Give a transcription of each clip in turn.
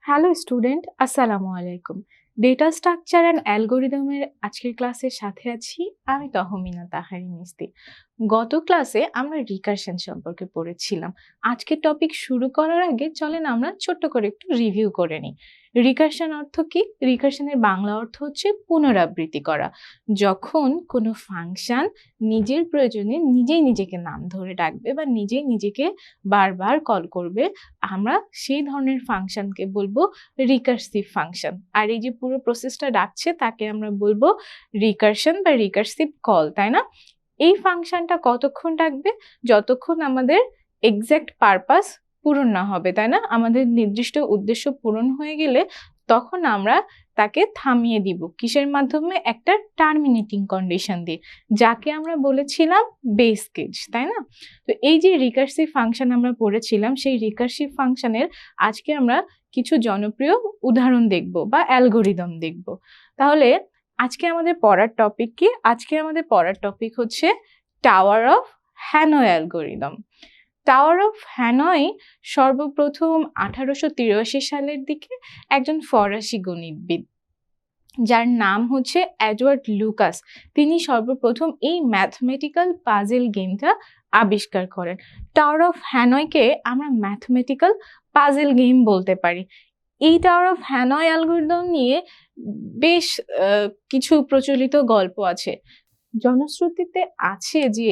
Hello student, আসসালামু আলাইকুম। Data structure and অ্যালগোরিদমের আজকের ক্লাসের সাথে আছি আমি তহমিনা তাহরিম ইস্তি। গত ক্লাসে আমরা রিকারশন সম্পর্কে পড়েছিলাম। আজকের টপিক শুরু করার আগে চলেন আমরা ছোট্ট করে একটু রিভিউ করে নিই। রিকারশন অর্থ কি? রিকারশনের বাংলা অর্থ হচ্ছে পুনরাবৃত্তি করা। যখন কোনো ফাংশন নিজের প্রয়োজনে নিজেই নিজেকে নাম ধরে ডাকবে বা নিজেই নিজেকে বারবার কল করবে, আমরা সেই ধরনের ফাংশনকে বলবো রিকারসিভ ফাংশন। আর এই যে পুরো প্রসেসটা ডাকছে তাকে আমরা বলবো রিকারশন বা রিকারসিভ কল, তাই না? এই ফাংশনটা কতক্ষণ ডাকবে? যতক্ষণ আমাদের এক্সাক্ট পারপাস পূরণ না হবে, তাই না? আমাদের নির্দিষ্ট উদ্দেশ্য পূরণ হয়ে গেলে তখন আমরা তাকে থামিয়ে দিব। কিসের মাধ্যমে? একটা টার্মিনেটিং কন্ডিশন দিয়ে, যাকে আমরা বলেছিলাম বেস কেস, তাই না? তো এই যে রিকারসিভ ফাংশন আমরা পড়েছিলাম, সেই রিকারসিভ ফাংশনের আজকে আমরা কিছু জনপ্রিয় উদাহরণ দেখব বা অ্যালগোরিদম দেখব। তাহলে আজকে আমাদের পড়ার টপিক কি? আজকে আমাদের পড়ার টপিক হচ্ছে tower of Hanoi algorithm. Tower of Hanoi সর্বপ্রথম 1883 সালের দিকে একজন ফরাসি গণিতবিদ, যার নাম হচ্ছে এডওয়ার্ড লুকাস, তিনি সর্বপ্রথম এই ম্যাথমেটিক্যাল পাজেল গেমটা আবিষ্কার করেন। টাওয়ার অফ হ্যানয়কে আমরা ম্যাথমেটিক্যাল পাজেল গেম বলতে পারি। এই টাওয়ার অফ হ্যানয় অ্যালগরিদম নিয়ে বেশ কিছু প্রচলিত গল্প আছে। জনশ্রুতিতে আছে যে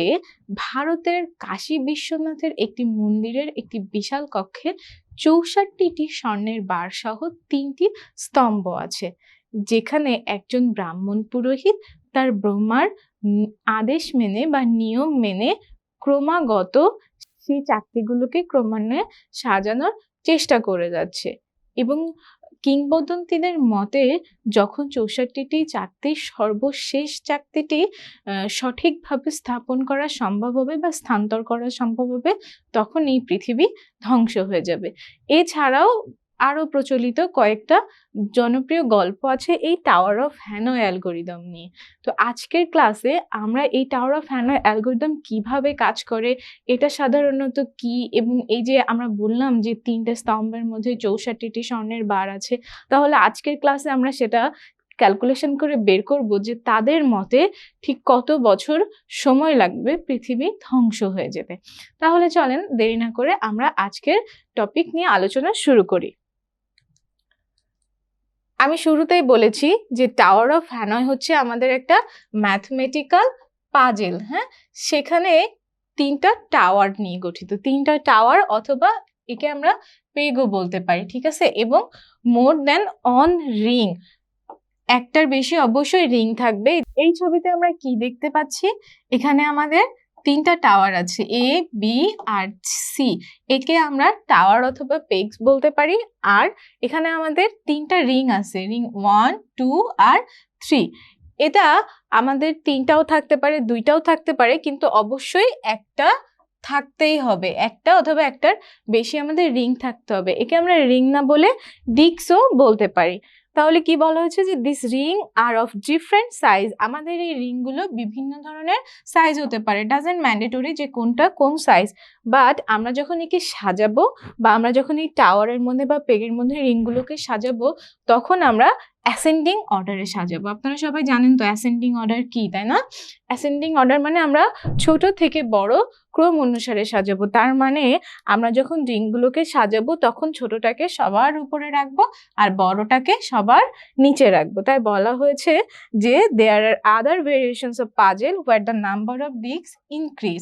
ভারতের কাশী বিশ্বনাথের একটি মন্দিরের একটি বিশাল কক্ষে 64টি স্বর্ণের বার সহ 3টি স্তম্ভ আছে, যেখানে একজন ব্রাহ্মণ পুরোহিত তার ব্রহ্মার আদেশ মেনে বা নিয়ম মেনে ক্রমাগত সেই চাকতিগুলোকে ক্রমান্বয়ে সাজানোর চেষ্টা করে যাচ্ছে। এবং কিংবদন্তীদের মতে যখন 64টি চাকতির সর্বশেষ চাকতিটি সঠিকভাবে স্থাপন করা সম্ভব হবে বা স্থানান্তর করা সম্ভব হবে, তখন এই পৃথিবী ধ্বংস হয়ে যাবে। এছাড়াও আরো প্রচলিত কয়েকটা জনপ্রিয় গল্প আছে এই টাওয়ার অফ হ্যানয় অ্যালগোরিদম নিয়ে। তো আজকের ক্লাসে আমরা এই টাওয়ার অফ হ্যানয় অ্যালগোরিদম কিভাবে কাজ করে, এটা সাধারণত কি, এবং এই যে আমরা বললাম যে 3টে স্তম্ভের মধ্যে 64টি স্বর্ণের বার আছে, তাহলে আজকের ক্লাসে আমরা সেটা ক্যালকুলেশন করে বের করব যে তাদের মতে ঠিক কত বছর সময় লাগবে পৃথিবী ধ্বংস হয়ে যেতে। তাহলে চলেন দেরি না করে আমরা আজকের টপিক নিয়ে আলোচনা শুরু করি। আমি শুরুতেই বলেছি যে টাওয়ার অফ হ্যানয় হচ্ছে আমাদের একটা ম্যাথমেটিক্যাল পাজেল। হ্যাঁ, সেখানে 3টা টাওয়ার নিয়ে গঠিত, 3টা টাওয়ার অথবা একে আমরা পেগও বলতে পারি, ঠিক আছে? এবং মোর দ্যান অন রিং, একটার বেশি অবশ্যই রিং থাকবে। এই ছবিতে আমরা কি দেখতে পাচ্ছি? এখানে আমাদের 3টা টাওয়ার আছে, এ, বি আর সি। একে আমরা টাওয়ার অথবা পেগস বলতে পারি। আর এখানে আমাদের 3টা রিং আছে, রিং 1, 2 আর 3। এটা আমাদের 3টাও থাকতে পারে, 2টাও থাকতে পারে, কিন্তু অবশ্যই একটা থাকতেই হবে, একটা অথবা একটার বেশি আমাদের রিং থাকতে হবে। একে আমরা রিং না বলে ডিস্কও বলতে পারি। তাহলে কি বলা হয়েছে যে this ring are of different size, আমাদের এই রিংগুলো বিভিন্ন ধরনের সাইজ হতে পারে, ডাজন্ট ম্যান্ডেটরি যে কোনটা কোন সাইজ, বাট আমরা যখন একে সাজাবো বা আমরা যখন এই টাওয়ারের মধ্যে বা পেগের মধ্যে রিংগুলোকে সাজাবো, তখন আমরা অ্যাসেন্ডিং অর্ডারে সাজাবো। আপনারা সবাই জানেন তো অ্যাসেন্ডিং অর্ডার কি, তাই না? অ্যাসেন্ডিং অর্ডার মানে আমরা ছোট থেকে বড় ক্রম অনুসারে সাজাবো। তার মানে আমরা যখন রিংগুলোকে সাজাবো তখন ছোটটাকে সবার উপরে রাখবো আর বড়টাকে সবার নিচে রাখবো। তাই বলা হয়েছে যে there are other variations of puzzle where the number of disc increase,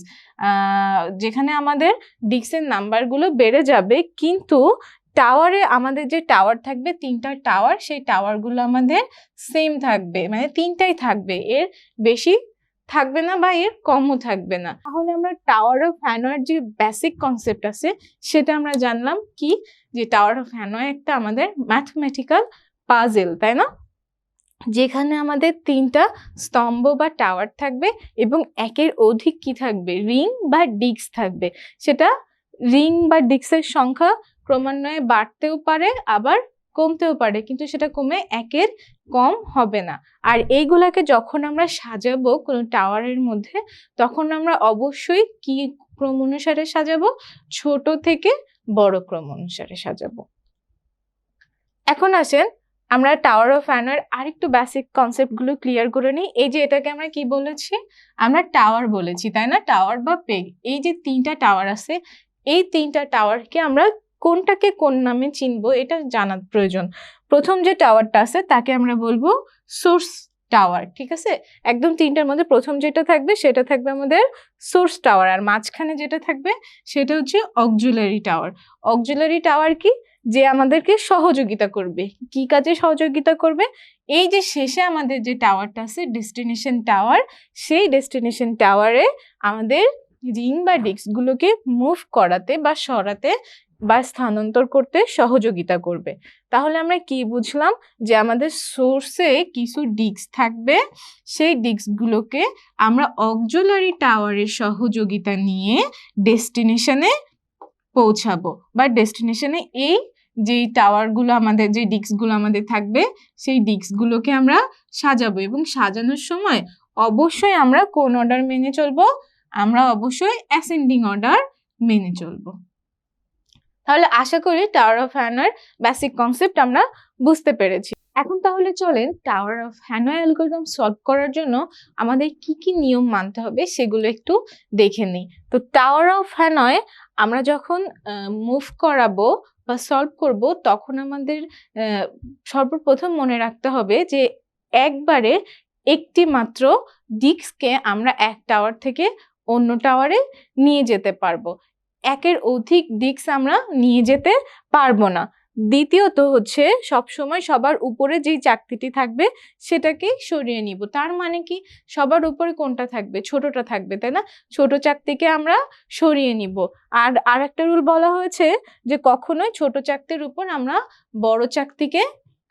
যেখানে আমাদের ডিস্কের নাম্বারগুলো বেড়ে যাবে, কিন্তু টাওয়ারে আমাদের যে টাওয়ার থাকবে 3টা টাওয়ার, সেই টাওয়ারগুলো আমাদের সেম থাকবে, মানে 3টাই থাকবে, এর বেশি থাকবে না বা এর কমও থাকবে না। তাহলে আমরা টাওয়ার অফ হ্যানয়ের যে বেসিক কনসেপ্ট আছে সেটা আমরা জানলাম কি, যে টাওয়ার অফ হ্যানয় একটা আমাদের ম্যাথমেটিক্যাল পাজেল, তাই না? যেখানে আমাদের 3টা স্তম্ভ বা টাওয়ার থাকবে এবং একের অধিক কি থাকবে, রিং বা ডিস্ক থাকবে। সেটা রিং বা ডিস্কের সংখ্যা ক্রমান্বয়ে বাড়তেও পারে আবার কমতেও পারে, কিন্তু সেটা কমে একের কম হবে না। আর এইগুলাকে যখন আমরা সাজাবো কোনো টাওয়ারের মধ্যে, তখন আমরা অবশ্যই কি ক্রম অনুসারে সাজাবো? ছোট থেকে বড় ক্রম অনুসারে সাজাবো। এখন আসেন আমরা টাওয়ার অফ হ্যানয়ের আরেকটু বেসিক কনসেপ্টগুলো ক্লিয়ার করে নিই। এই যে এটাকে আমরা কি বলেছি, আমরা টাওয়ার বলেছি তাই না, টাওয়ার বা পেগ। এই যে তিনটা টাওয়ার আছে, এই তিনটা টাওয়ারকে আমরা কোনটাকে কোন নামে চিনবো এটা জানার প্রয়োজন। প্রথম যে টাওয়ারটা আছে তাকে আমরা বলবো সোর্স টাওয়ার, ঠিক আছে। একদম তিনটার মধ্যে প্রথম যেটা থাকবে সেটা থাকবে আমাদের সোর্স টাওয়ার, আর মাঝখানে যেটা থাকবে সেটা হচ্ছে অক্সিলারি টাওয়ার। অক্সিলারি টাওয়ার কি, যে আমাদেরকে সহযোগিতা করবে। কি কাজে সহযোগিতা করবে, এই যে শেষে আমাদের যে টাওয়ারটা আছে ডেস্টিনেশন টাওয়ার, সেই ডেস্টিনেশন টাওয়ারে আমাদের রিং বা ডিস্কগুলোকে মুভ করাতে বা সরাতে বা স্থানান্তর করতে সহযোগিতা করবে। তাহলে আমরা কি বুঝলাম, যে আমাদের সোর্সে কিছু ডিস্ক থাকবে, সেই ডিস্কগুলোকে আমরা অক্সিলারি টাওয়ারের সহযোগিতা নিয়ে ডেস্টিনেশনে পৌঁছাবো, বা ডেস্টিনেশনে এই যেই টাওয়ারগুলো আমাদের, যে ডিস্কগুলো আমাদের থাকবে সেই ডিস্কগুলোকে আমরা সাজাবো। এবং সাজানোর সময় অবশ্যই আমরা কোন অর্ডার মেনে চলবো, আমরা অবশ্যই অ্যাসেন্ডিং অর্ডার মেনে চলবো। তাহলে আশা করি টাওয়ার অফ হ্যানয়ের বেসিক কনসেপ্ট আমরা বুঝতে পেরেছি। এখন তাহলে চলেন tower of Hanoi algorithm solve করার জন্য আমাদের কি কি নিয়ম মানতে হবে সেগুলো একটু দেখে নিই। তো টাওয়ার অফ হ্যানয় আমরা যখন মুভ করাবো বা সলভ করব, তখন আমাদের সর্বপ্রথম মনে রাখতে হবে যে একবারে একটি মাত্র ডিস্ককে আমরা এক টাওয়ার থেকে অন্য টাওয়ারে নিয়ে যেতে পারবো, একের অধিক ডিস্ক আমরা নিয়ে যেতে পারবো না। দ্বিতীয়ত হচ্ছে সবসময় সবার উপরে যেই চাকতিটি থাকবে সেটাকে সরিয়ে নিব। তার মানে কি, সবার উপরে কোনটা থাকবে, ছোটটা থাকবে তাই না, ছোট চাকতিকে আমরা সরিয়ে নিব। আর একটা রুল বলা হয়েছে যে কখনোই ছোট চাকতির উপর আমরা বড় চাকতিকে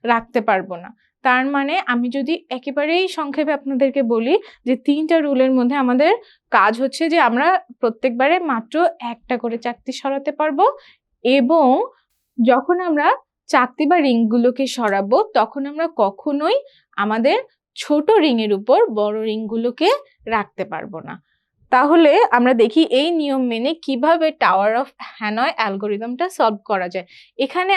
রাখতে পারবো না। তার মানে আমি যদি একেবারেই সংক্ষেপে আপনাদেরকে বলি যে তিনটা রুলের মধ্যে আমাদের কাজ হচ্ছে যে আমরা প্রত্যেকবারে মাত্র একটা করে চাকতি সরাতে পারবো, এবং যখন আমরা চাকতি বা রিংগুলোকে সরাবো তখন আমরা কখনোই আমাদের ছোট রিংয়ের উপর বড় রিংগুলোকে রাখতে পারবো না। তাহলে আমরা দেখি এই নিয়ম মেনে কিভাবে টাওয়ার অফ হ্যানয় অ্যালগরিদমটা সলভ করা যায়। এখানে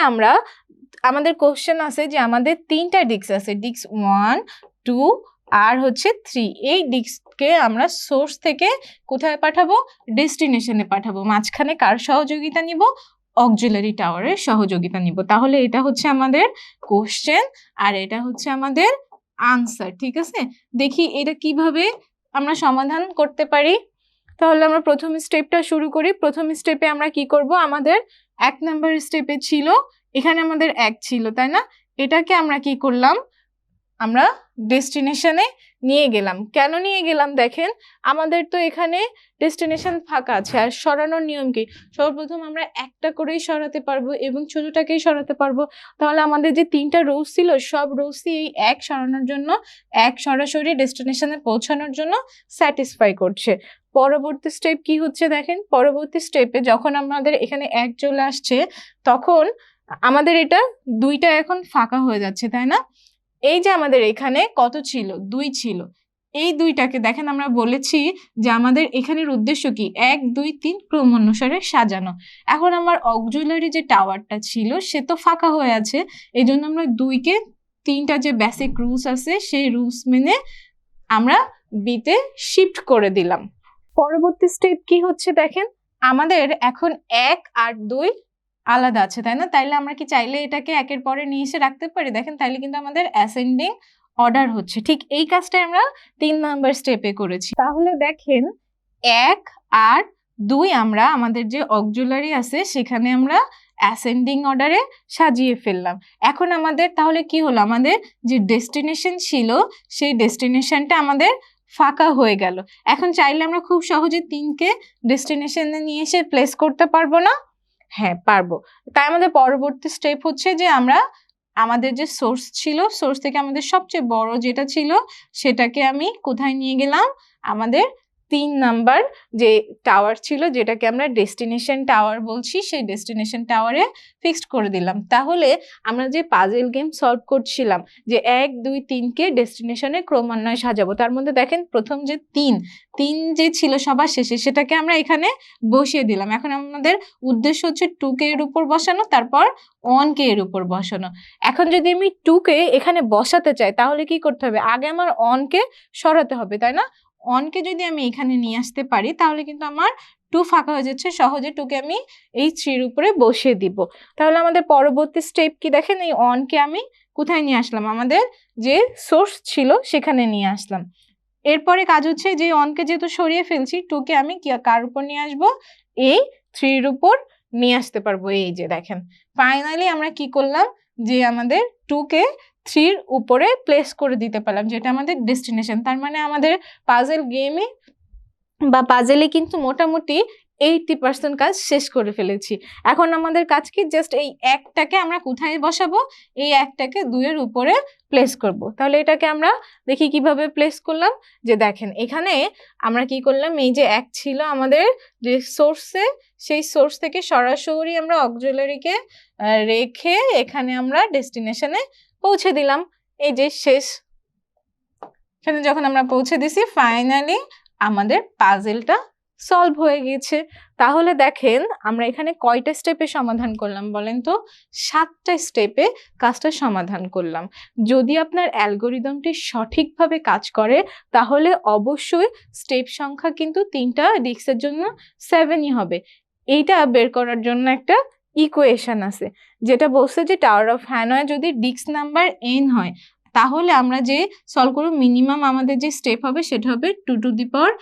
আমাদের কোশ্চেন আছে যে আমাদের তিনটা ডিস্ক আছে, ডিস্ক 1, 2 আর হচ্ছে 3। এই ডিস্ককে আমরা সোর্স থেকে কোথায় পাঠাবো, ডেস্টিনেশনে পাঠাবো। মাঝখানে কার সহযোগিতা নিব, অক্সিলারি টাওয়ারের সহযোগিতা নিব। তাহলে এটা হচ্ছে আমাদের কোশ্চেন আর এটা হচ্ছে আমাদের আনসার, ঠিক আছে। দেখি এটা কিভাবে আমরা সমাধান করতে পারি। তাহলে আমরা প্রথম স্টেপটা শুরু করি। প্রথম স্টেপে আমরা কি করব, আমাদের 1 নাম্বার স্টেপে ছিল, এখানে আমাদের 1 ছিল তাই না, এটাকে আমরা কি করলাম, আমরা ডেস্টিনেশনে নিয়ে গেলাম। কেন নিয়ে গেলাম দেখেন, আমাদের তো এখানে ডেস্টিনেশন ফাঁকা আছে, আর সরানোর নিয়ম কি, সর্বপ্রথম আমরা একটা করেই সরাতে পারবো এবং ছোটটাকেই সরাতে পারবো। তাহলে আমাদের যে তিনটা রোজ ছিল সব রোজই এই 1 সরানোর জন্য, 1 সরাসরি ডেস্টিনেশনে পৌঁছানোর জন্য স্যাটিসফাই করছে। পরবর্তী স্টেপ কি হচ্ছে দেখেন, পরবর্তী স্টেপে যখন আমাদের এখানে 1 চলে আসছে তখন আমাদের এটা 2টা এখন ফাঁকা হয়ে যাচ্ছে তাই না। এই যে আমাদের এখানে কত ছিল, 2 ছিল, এই 2টাকে দেখেন আমরা বলেছি যে আমাদের এখানের উদ্দেশ্য কি, 1 2 3 ক্রম অনুসারে সাজানো। এখন আমার অক্সিলারি যে টাওয়ারটা ছিল সে তো ফাঁকা হয়ে আছে, এই জন্য আমরা 2কে 3টা যে বেসিক রুলস আছে সেই রুলস মেনে আমরা বিতে শিফট করে দিলাম। পরবর্তী স্টেপ কি হচ্ছে দেখেন, আমাদের এখন 1 আর 2 আলাদা আছে তাই না, তাইলে আমরা কি চাইলে এটাকে একের পরে নিয়ে এসে রাখতে পারি, দেখেন তাইলে কিন্তু আমাদের অ্যাসেন্ডিং অর্ডার হচ্ছে। ঠিক এই কাজটাই আমরা 3 নাম্বার স্টেপে করেছি। তাহলে দেখেন 1 আর 2 আমরা আমাদের যে অক্সিলারি আছে সেখানে আমরা অ্যাসেন্ডিং অর্ডারে সাজিয়ে ফেললাম। এখন আমাদের তাহলে কি হলো, আমাদের যে ডেস্টিনেশন ছিল সেই ডেস্টিনেশনটা আমাদের ফাঁকা হয়ে গেল। এখন চাইলে আমরা খুব সহজে 3কে ডেস্টিনেশনে নিয়ে এসে প্লেস করতে পারবো না, হ্যাঁ পারবো। তাই আমাদের পরবর্তী স্টেপ হচ্ছে যে আমরা আমাদের যে সোর্স ছিল, সোর্স থেকে আমাদের সবচেয়ে বড় যেটা ছিল সেটাকে আমি কোথায় নিয়ে গেলাম, আমাদের 3 নাম্বার যে টাওয়ার ছিল, যেটাকে আমরা ডেস্টিনেশন টাওয়ার বলছি, সেই ডেস্টিনেশন টাওয়ারে ফিক্সড করে দিলাম। তাহলে আমরা যে পাজল গেম সলভ করছিলাম যে 1 2 3 কে ডেস্টিনেশনে ক্রমান্বয়ে সাজাবো, তার মধ্যে দেখেন প্রথম যে 3 যে ছিল সবার শেষে, সেটাকে আমরা এখানে বসিয়ে দিলাম। এখন আমাদের উদ্দেশ্য হচ্ছে 2k এর উপর বসানো, তারপর 1k এর উপর বসানো। এখন যদি আমি 2k এখানে বসাতে চাই তাহলে কি করতে হবে, আগে আমার 1k সরাতে হবে, তাই না? 1k যদি আমি এখানে নিয়ে আসতে পারি তাহলে কিন্তু আমার 2 ফাঁকা হয়ে যাচ্ছে, সহজে 2k আমি এই 3 এর উপরে বসিয়ে দিব। তাহলে আমাদের পরবর্তী স্টেপ কি দেখেন, এই 1k আমি কোথায় নিয়ে আসলাম, আমাদের যে সোর্স ছিল সেখানে নিয়ে আসলাম। এরপরে কাজ হচ্ছে যে 1k যেহেতু সরিয়ে ফেলছি, 2k আমি কার উপর নিয়ে আসবো, এই 3 এর উপর নিয়ে আসতে পারবো। এই যে দেখেন ফাইনালি আমরা কি করলাম, যে আমাদের 2k 3 এর উপরে প্লেস করে দিতে পারলাম, যেটা আমাদের ডেস্টিনেশন। তার মানে আমাদের পাজল গেমে বা পাজলে কিন্তু মোটামুটি 80% কাজ শেষ করে ফেলেছি। এখন আমাদের কাজ কি, জাস্ট এই একটাকে আমরা কোথায় বসাবো, এই একটাকে 2 এর উপরে প্লেস করব। তাহলে এটাকে আমরা দেখি কিভাবে প্লেস করলাম। যে দেখেন এখানে আমরা কি করলাম, এই যে 1 ছিল আমাদের যে সোর্সে, সেই সোর্স থেকে সরাসরি আমরা অক্সিলারিকে রেখে এখানে আমরা ডেস্টিনেশনে পৌঁছে দিলাম। এই যে শেষ, এখানে যখন আমরা পৌঁছে দিছি ফাইনালি আমাদের পাজলটা সলভ হয়ে গেছে। তাহলে দেখেন আমরা এখানে কয়টা স্টেপে সমাধান করলাম বলেন তো, 7টা স্টেপে কাজটা সমাধান করলাম। যদি আপনার অ্যালগরিদমটি সঠিকভাবে কাজ করে তাহলে অবশ্যই স্টেপ সংখ্যা কিন্তু 3টা ডিস্কের জন্য 7ই হবে। এইটা বের করার জন্য একটা ইকুয়েশন আছে, যেটা বলছে যে টাওয়ার অফ হ্যানয় যদি ডিস্ক নাম্বার n হয় তাহলে আমরা যে সলভ করব মিনিমাম আমাদের যে স্টেপ হবে সেটা হবে 2 টু দি পাওয়ার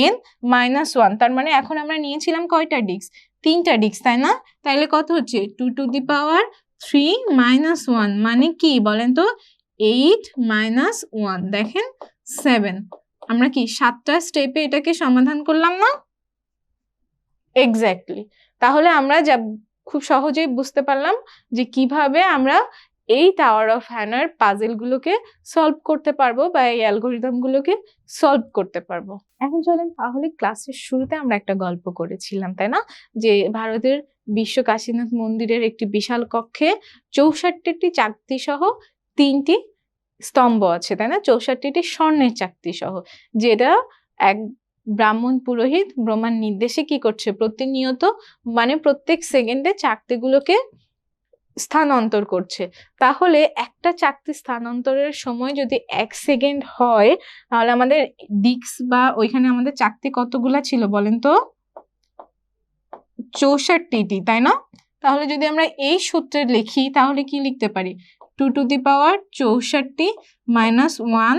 n - 1। তার মানে এখন আমরা নিয়েছিলাম কয়টা ডিস্ক, 3টা ডিস্ক, তাই না? তাহলে কত হচ্ছে 2 টু দি পাওয়ার 3 - 1 মানে কি বলেন তো, 8 - 1 দেখেন 7। আমরা কি 7টা স্টেপে এটাকে সমাধান করলাম না? এক্স্যাক্টলি। তাহলে আমরা যা খুব সহজেই বুঝতে পারলাম যে কিভাবে আমরা এই টাওয়ার অফ হ্যানয়ের পাজলগুলোকে সলভ করতে পারবো বা এই অ্যালগরিদমগুলোকে সলভ করতে পারবো। এখন চলেন তাহলে ক্লাসের শুরুতে আমরা একটা গল্প করেছিলাম, তাই না? যে ভারতের বিশ্ব কাশীনাথ মন্দিরের একটি বিশাল কক্ষে 64টি চাকতি সহ 3টি স্তম্ভ আছে, তাই না? 64টি স্বর্ণের চাকতি সহ, যেটা এক ব্রাহ্মণ পুরোহিত ব্রহ্মার নির্দেশে কি করছে, প্রতিনিয়ত মানে প্রত্যেক সেকেন্ডে চাকতিগুলোকে স্থানান্তর করছে। তাহলে একটা চাকতি স্থানান্তরের সময় যদি 1 সেকেন্ড হয় তাহলে আমাদের ডিস্ক বা ওইখানে আমাদের চাকতি কতগুলা ছিল বলেন তো, 64টি, তাই না? তাহলে যদি আমরা এই সূত্রে লিখি তাহলে কি লিখতে পারি, 2 টু দি পাওয়ার 64 - 1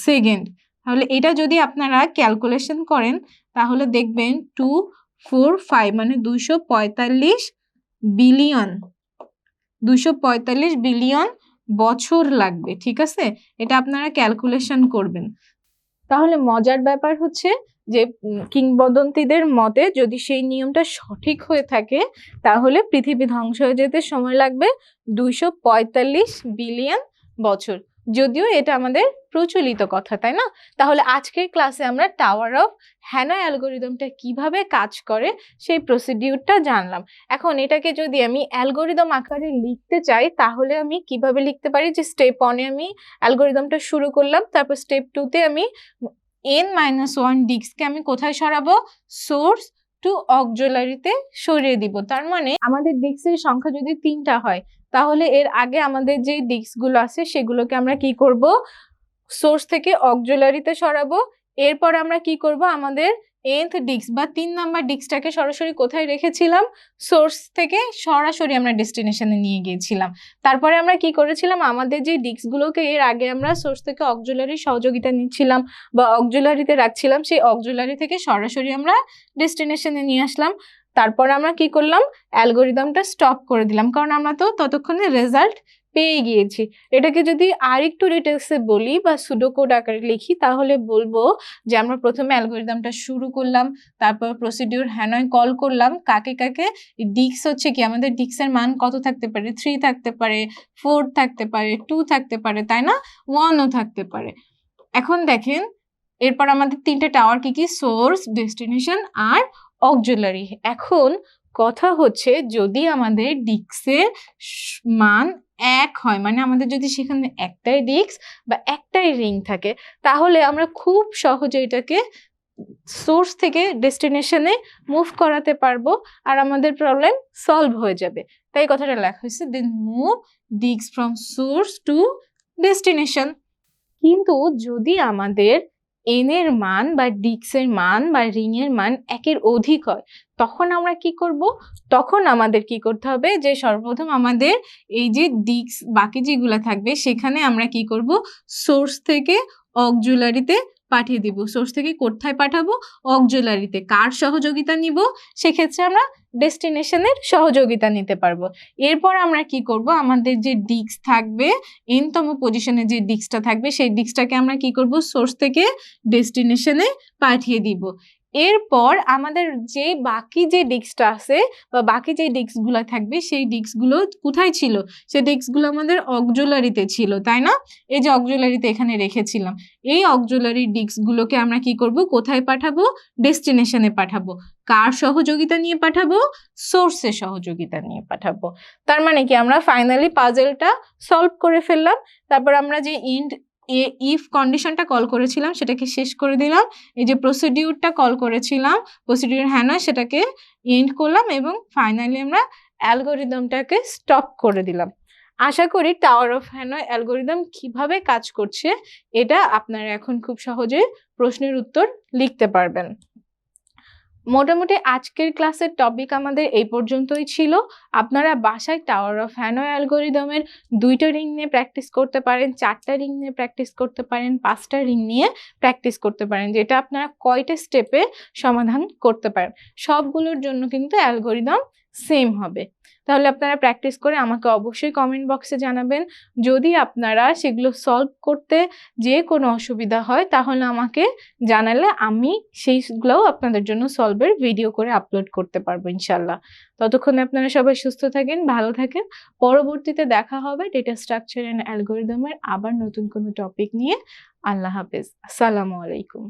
সেকেন্ড। তাহলে এটা যদি আপনারা ক্যালকুলেশন করেন তাহলে দেখবেন 245 মানে 245 বিলিয়ন, 245 বিলিয়ন বছর লাগবে, ঠিক আছে? এটা আপনারা ক্যালকুলেশন করবেন। তাহলে মজার ব্যাপার হচ্ছে যে কিংবদন্তিদের মতে যদি সেই নিয়মটা সঠিক হয়ে থাকে তাহলে পৃথিবী ধ্বংস হয়ে যেতে সময় লাগবে 245 বিলিয়ন বছর। যদিও এটা আমাদের প্রচলিত কথা, তাই না? তাহলে আজকের ক্লাসে আমরা টাওয়ার অফ হ্যানয় অ্যালগরিদমটা কিভাবে কাজ করে সেই প্রসিডিউরটা জানলাম। এখন এটাকে যদি আমি অ্যালগরিদম আকারে লিখতে চাই তাহলে আমি কিভাবে লিখতে পারি, যে স্টেপ 1-এ আমি অ্যালগরিদমটা শুরু করলাম, তারপর স্টেপ 2-তে আমি n-1 ডিস্ককে আমি কোথায় সরাবো, সোর্স টু অক্সিলারিতে সরিয়ে দিব। তার মানে আমাদের ডিস্কের সংখ্যা যদি 3টা হয় তাহলে এর আগে আমাদের যে ডিস্কগুলো আছে সেগুলোকে আমরা কি করব, সোর্স থেকে অক্সিলারিতে সরাবো। এরপর আমরা কি করব, আমাদের nth ডিস্ক বা 3 নাম্বার ডিস্কটাকে সরাসরি কোথায় রেখেছিলাম, সোর্স থেকে সরাসরি আমরা ডেস্টিনেশনে নিয়ে গিয়েছিলাম। তারপরে আমরা কি করেছিলাম, আমাদের যে ডিস্কগুলোকে এর আগে আমরা সোর্স থেকে অক্সিলারি সহযোগিতা নিচ্ছিলাম বা অক্সিলারিতে রাখছিলাম, সেই অক্সিলারি থেকে সরাসরি আমরা ডেস্টিনেশনে নিয়ে আসলাম। তারপর আমরা কি করলাম, অ্যালগরিদমটা স্টপ করে দিলাম, কারণ আমরা তো ততক্ষণে রেজাল্ট পেয়ে গিয়েছি। এটাকে যদি আরেকটু ডিটেলসে বলি বা সুডোকোড আকারে লিখি তাহলে বলবো যে আমরা প্রথমে অ্যালগরিদমটা শুরু করলাম, তারপর প্রসিডিউর হ্যানয় কল করলাম, কাকে কাকে, ডিস্ক হচ্ছে কি আমাদের ডিস্কের মান কত থাকতে পারে, 3 থাকতে পারে, 4 থাকতে পারে, 2 থাকতে পারে, তাই না, 1ও থাকতে পারে। এখন দেখেন এরপর আমাদের তিনটে টাওয়ার কি কি, সোর্স, ডেস্টিনেশন আর অক্সিলারি। এখন কথা হচ্ছে যদি আমাদের ডিস্কের মান এক হয়, মানে আমাদের যদি সেখানে একটাই ডিস্ক বা একটাই রিং থাকে, তাহলে আমরা খুব সহজে এটাকে সোর্স থেকে ডেস্টিনেশনে মুভ করাতে পারবো আর আমাদের প্রবলেম সলভ হয়ে যাবে। তাই কথাটা লেখা হয়েছে, then move disc from source to destination. কিন্তু যদি আমাদের এন এর মান বা ডিস্কের মান বা রিং এর মান একের অধিক হয়, তখন আমরা কি করব? তখন আমাদের কি করতে হবে যে সর্বপ্রথম আমাদের এই যে ডিস্ক বাকি যেগুলো থাকবে সেখানে আমরা কি করব, সোর্স থেকে অক্সিলারিতে পাঠিয়ে দিব। সোর্স থেকে কোথায় পাঠাবো? অক্সিলারিতে। কার সহযোগিতা নিব? সেক্ষেত্রে আমরা ডেস্টিনেশনের সহযোগিতা নিতে পারবো। এরপর আমরা কি করব, আমাদের যে ডিস্ক থাকবে, এনতম পজিশনে যে ডিস্কটা থাকবে সেই ডিস্কটাকে আমরা কি করব, সোর্স থেকে ডেস্টিনেশনে পাঠিয়ে দিব। এরপর আমাদের যে বাকি যে ডিস্কটা আছে বা বাকি যে ডিস্কগুলো থাকবে সেই ডিস্কগুলো কোথায় ছিল? সেই ডিস্কগুলো আমাদের অক্সিলারিতে ছিল, তাই না? এই যে অক্সিলারিতে এখানে রেখেছিলাম, এই অক্সিলারি ডিস্কগুলোকে আমরা কি করব, কোথায় পাঠাবো? ডেস্টিনেশনে পাঠাবো। কার সহযোগিতা নিয়ে পাঠাবো? সোর্সের সহযোগিতা নিয়ে পাঠাবো। তার মানে কি আমরা ফাইনালি পাজলটা সলভ করে ফেললাম। তারপর আমরা যে ইফ কন্ডিশনটা কল করেছিলাম সেটাকে শেষ করে দিলাম। এই যে প্রসিডিউরটা কল করেছিলাম, প্রসিডিউর হ্যানয়, সেটাকে এন্ড করলাম এবং ফাইনালি আমরা অ্যালগরিদমটাকে স্টপ করে দিলাম। আশা করি টাওয়ার অফ হ্যানয় অ্যালগরিদম কিভাবে কাজ করছে এটা আপনারা এখন খুব সহজে প্রশ্নের উত্তর লিখতে পারবেন। মোটামুটি আজকের ক্লাসের টপিক আমাদের এই পর্যন্তই ছিল। আপনারা বাসায় টাওয়ার অফ হ্যানয় অ্যালগরিদমের 2টা রিং নিয়ে প্র্যাকটিস করতে পারেন, 4টা রিং নিয়ে প্র্যাকটিস করতে পারেন, 5টা রিং নিয়ে প্র্যাকটিস করতে পারেন, যেটা আপনারা কয়টা স্টেপে সমাধান করতে পারেন। সবগুলোর জন্য কিন্তু অ্যালগরিদম সেম হবে। তাহলে আপনারা প্র্যাকটিস করে আমাকে অবশ্যই কমেন্ট বক্সে জানাবেন। যদি আপনারা সেগুলো সলভ করতে যে কোনো অসুবিধা হয় তাহলে আমাকে জানালে আমি সেইগুলোও আপনাদের জন্য সলভের ভিডিও করে আপলোড করতে পারবো ইনশাল্লাহ। ততক্ষণে আপনারা সবাই সুস্থ থাকেন, ভালো থাকেন। পরবর্তীতে দেখা হবে ডেটা স্ট্রাকচার অ্যান্ড অ্যালগরিদমের আবার নতুন কোনো টপিক নিয়ে। আল্লাহ হাফেজ, আসসালামু আলাইকুম।